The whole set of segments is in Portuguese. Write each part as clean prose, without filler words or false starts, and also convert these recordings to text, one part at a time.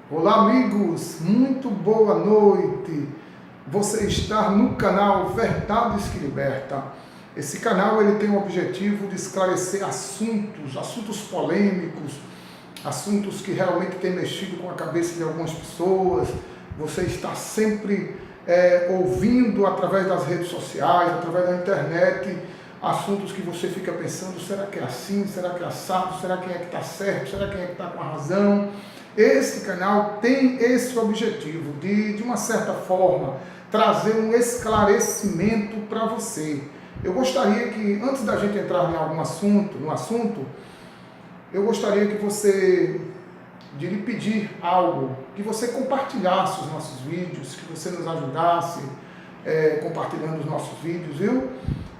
Olá amigos, muito boa noite. Você está no canal Verdades que Liberta. Esse canal ele tem o objetivo de esclarecer assuntos polêmicos, assuntos que realmente têm mexido com a cabeça de algumas pessoas. Você está sempre ouvindo através das redes sociais, através da internet, assuntos que você fica pensando, será que é assim, será que é assado, será quem é que está certo, será quem é que está com a razão? Esse canal tem esse objetivo de uma certa forma, trazer um esclarecimento para você. Eu gostaria que, antes da gente entrar em algum assunto, eu gostaria que de lhe pedir algo, que você compartilhasse os nossos vídeos, que você nos ajudasse compartilhando os nossos vídeos, viu?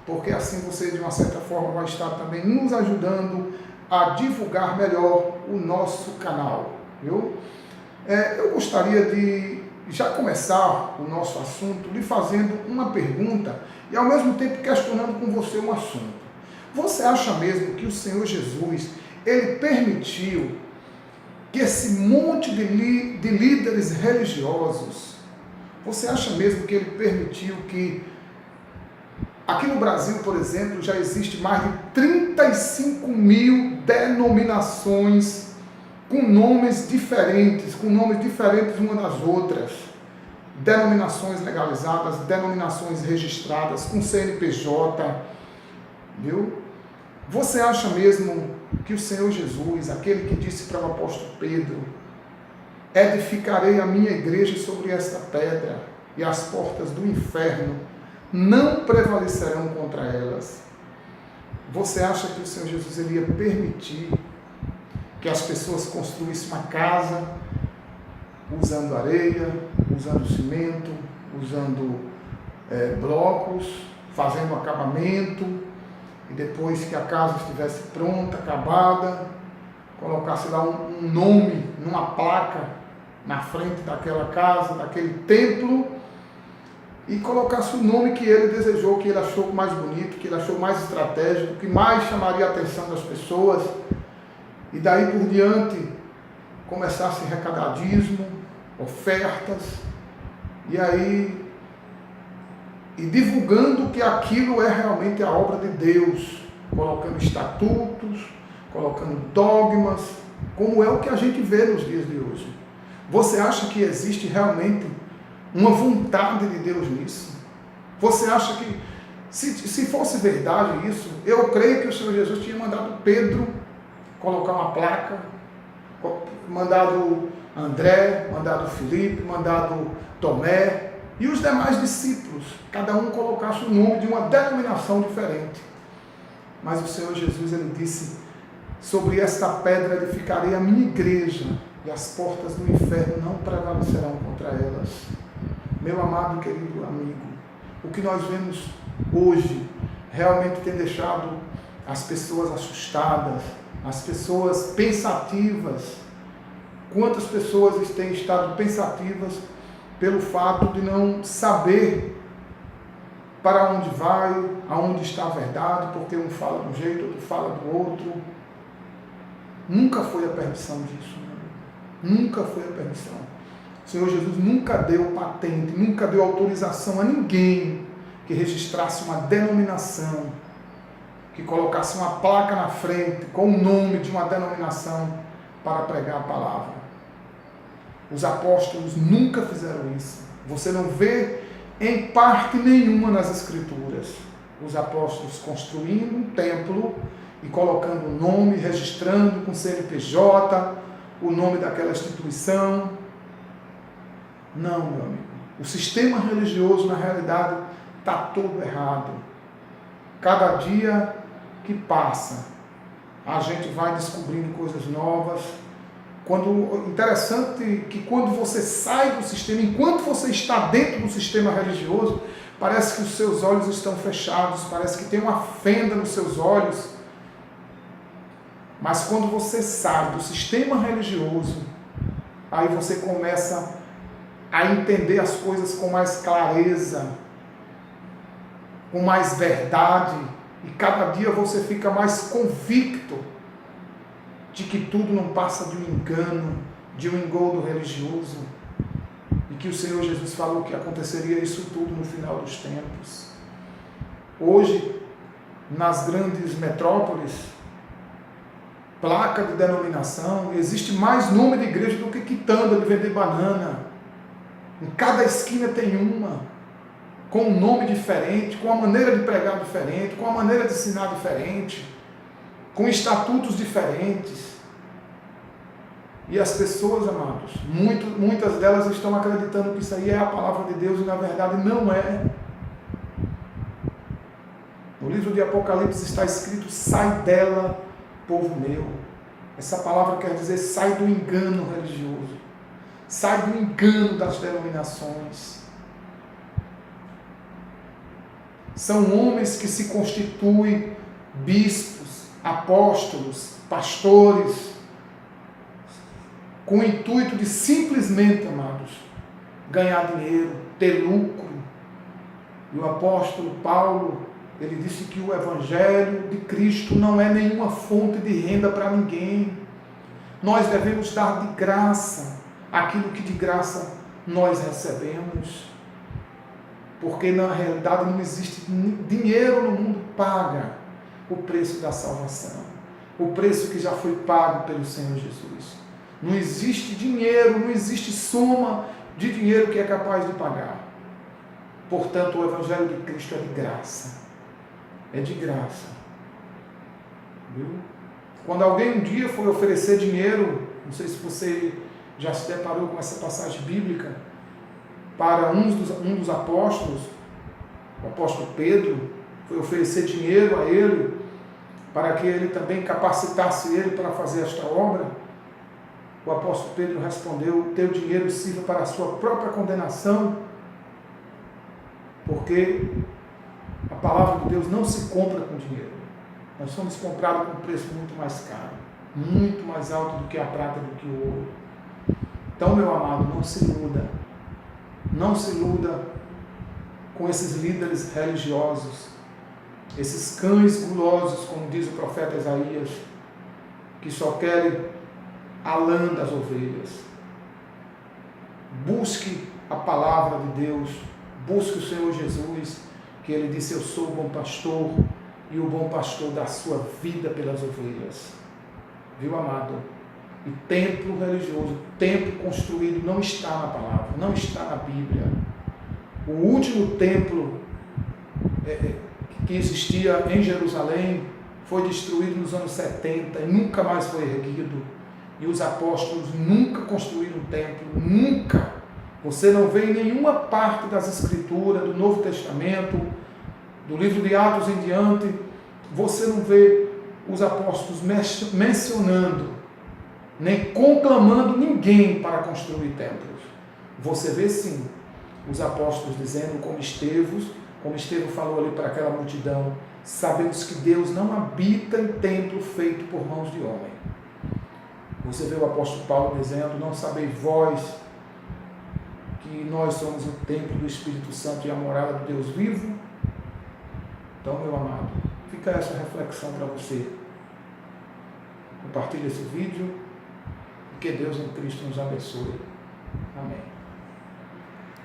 Porque assim você, de uma certa forma, vai estar também nos ajudando a divulgar melhor o nosso canal, viu? Eu gostaria de já começar o nosso assunto lhe fazendo uma pergunta e ao mesmo tempo questionando com você um assunto. Você acha mesmo que o Senhor Jesus, ele permitiu que esse monte de líderes religiosos, você acha mesmo que ele permitiu que aqui no Brasil, por exemplo, já existe mais de 35 mil denominações com nomes diferentes umas das outras. Denominações legalizadas, denominações registradas, com CNPJ, viu? Você acha mesmo que o Senhor Jesus, aquele que disse para o apóstolo Pedro, edificarei a minha igreja sobre esta pedra, e as portas do inferno não prevalecerão contra elas? Você acha que o Senhor Jesus ele ia permitir que as pessoas construíssem uma casa usando areia, usando cimento, usando blocos, fazendo acabamento, e depois que a casa estivesse pronta, acabada, colocasse lá um nome numa placa na frente daquela casa, daquele templo, e colocasse o nome que ele desejou, que ele achou mais bonito, que ele achou mais estratégico, que mais chamaria a atenção das pessoas, e daí por diante começasse recatar dízimo, ofertas, e divulgando que aquilo é realmente a obra de Deus, colocando estatutos, colocando dogmas, como é o que a gente vê nos dias de hoje. Você acha que existe realmente uma vontade de Deus nisso? Você acha que, se fosse verdade isso, eu creio que o Senhor Jesus tinha mandado Pedro colocar uma placa, mandado André, mandado Filipe, mandado Tomé e os demais discípulos, cada um colocasse o nome de uma denominação diferente. Mas o Senhor Jesus, ele disse, sobre esta pedra edificarei a minha igreja, e as portas do inferno não prevalecerão contra elas. Meu amado e querido amigo, o que nós vemos hoje realmente tem deixado as pessoas assustadas, as pessoas pensativas. Quantas pessoas têm estado pensativas pelo fato de não saber para onde vai, aonde está a verdade, porque um fala de um jeito, outro fala do outro. Nunca foi a permissão disso, nunca foi a permissão. O Senhor Jesus nunca deu patente, nunca deu autorização a ninguém que registrasse uma denominação, que colocasse uma placa na frente com o nome de uma denominação para pregar a palavra. Os apóstolos nunca fizeram isso. Você não vê em parte nenhuma nas Escrituras os apóstolos construindo um templo e colocando o nome, registrando com CNPJ o nome daquela instituição. Não, meu amigo. O sistema religioso, na realidade, está todo errado. Cada dia que passa, a gente vai descobrindo coisas novas. Interessante que quando você sai do sistema, enquanto você está dentro do sistema religioso, parece que os seus olhos estão fechados, parece que tem uma fenda nos seus olhos. Mas quando você sai do sistema religioso, aí você começa a entender as coisas com mais clareza, com mais verdade, e cada dia você fica mais convicto de que tudo não passa de um engano, de um engodo religioso, e que o Senhor Jesus falou que aconteceria isso tudo no final dos tempos. Hoje, nas grandes metrópoles, placa de denominação, existe mais nome de igreja do que quitanda de vender banana. Em cada esquina tem uma, com um nome diferente, com a maneira de pregar diferente, com a maneira de ensinar diferente, com estatutos diferentes. E as pessoas, amados, muitas delas estão acreditando que isso aí é a palavra de Deus e na verdade não é. No livro de Apocalipse está escrito: sai dela, povo meu. Essa palavra quer dizer sai do engano religioso, sai do engano das denominações. São homens que se constituem bispos, apóstolos, pastores, com o intuito de simplesmente, amados, ganhar dinheiro, ter lucro. E o apóstolo Paulo, ele disse que o Evangelho de Cristo não é nenhuma fonte de renda para ninguém. Nós devemos dar de graça aquilo que de graça nós recebemos. Porque na realidade não existe dinheiro no mundo paga o preço da salvação. O preço que já foi pago pelo Senhor Jesus. Não existe dinheiro, não existe soma de dinheiro que é capaz de pagar. Portanto, o Evangelho de Cristo é de graça. É de graça. Viu? Quando alguém um dia foi oferecer dinheiro, não sei se você já se deparou com essa passagem bíblica, para um dos apóstolos, o apóstolo Pedro, foi oferecer dinheiro a ele, para que ele também capacitasse ele para fazer esta obra. O apóstolo Pedro respondeu: teu dinheiro sirva para a sua própria condenação, porque a palavra de Deus não se compra com dinheiro. Nós somos comprados com um preço muito mais caro, muito mais alto do que a prata, do que o ouro. Então, meu amado, não se iluda. Não se iluda com esses líderes religiosos, esses cães gulosos, como diz o profeta Isaías, que só querem a lã das ovelhas. Busque a palavra de Deus, busque o Senhor Jesus, que ele disse: eu sou o bom pastor, e o bom pastor dá a sua vida pelas ovelhas. Viu, amado? E templo religioso, templo construído, não está na palavra, não está na Bíblia. O último templo que existia em Jerusalém foi destruído nos anos 70 e nunca mais foi erguido. E os apóstolos nunca construíram um templo, nunca. Você não vê em nenhuma parte das Escrituras, do Novo Testamento, do livro de Atos em diante, você não vê os apóstolos mencionando, nem conclamando ninguém para construir templos. Você vê sim os apóstolos dizendo, como Estevão falou ali para aquela multidão: sabemos que Deus não habita em templo feito por mãos de homem. Você vê o apóstolo Paulo dizendo: não sabeis vós que nós somos o templo do Espírito Santo e a morada do Deus vivo? Então, meu amado, fica essa reflexão para você. Compartilhe esse vídeo e que Deus em Cristo nos abençoe. Amém.